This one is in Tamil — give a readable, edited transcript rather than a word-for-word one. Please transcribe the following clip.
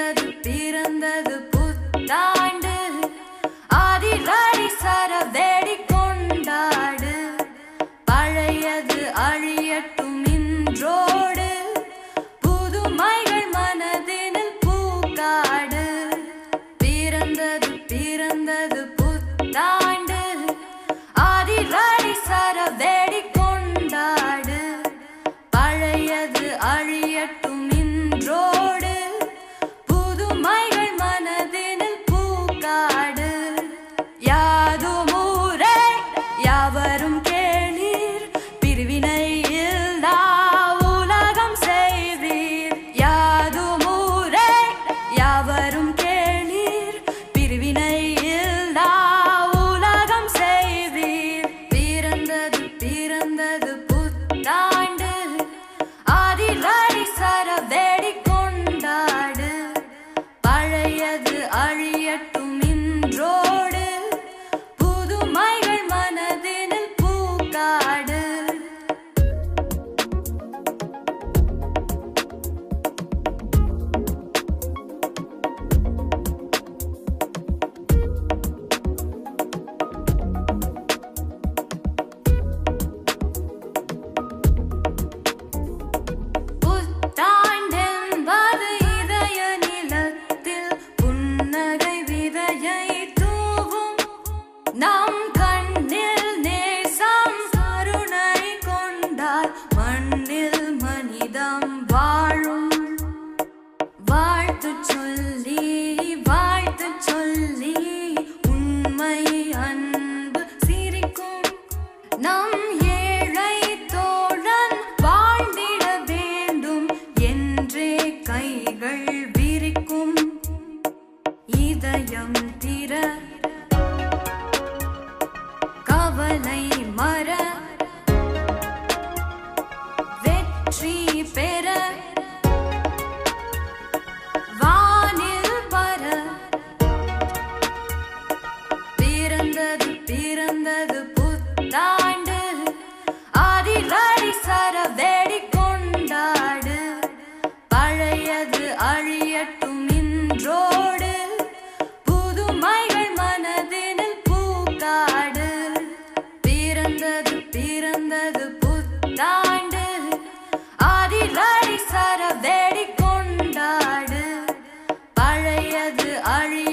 பிறந்தது புத்தாண்டு ஆதிராடி சரவேடி கொண்டாடு பழையது அழியட்டும் இன்றோடு புதுமைகள் மனதினில் பூக்காடு பிறந்தது புத்தாண்டு ஆதிராடி சரவேடி கொண்டாடு பழையது அழியட்டும் இன்றோடு புதுமைகள் மனதினில் பூக்காடு யாதுமூரே யாவரும் கேளீர் பிரிவினை இல்லா உலகம் செய்வீர் யாதுமூரே யாவரும் கேளீர் பிரிவினை இல்லா உலகம் செய்வீர் பிறந்தது புத்தாண்டு ஆதிராடி சரவேடி கொண்டாடு பழையது அழியட்டும் இன்றோடு புதுமைகள் மனதினில் பூக்காடு புத்தாண்டென்பது இதய நிலத்தில் புன்னகை விதையை தூவும் நம் கண்ணில் நேசம் கருணை கொண்டால் மண்ணில் மனிதம் வாழும் வாழ்த்து சொல்லி உண்மை அன்பு சிரிக்கும் நம் ஏழை தோழன் வாழ்ந்திட வேண்டும் என்றே கைகள் விரிக்கும் இதயம் திற கவலை மற வெற்றி பெற வானில் பர பிறந்தது புத்தாண்டு ஆதிராடி சரவேடி கொண்டாடு பழையது அழியட்டும் இன்றோடு புதுமைகள் மனதினில் பூக்காடு பிறந்தது புத்தாண்டு ஆதிராடி சரவேடி கொண்டாடு பழையது அழி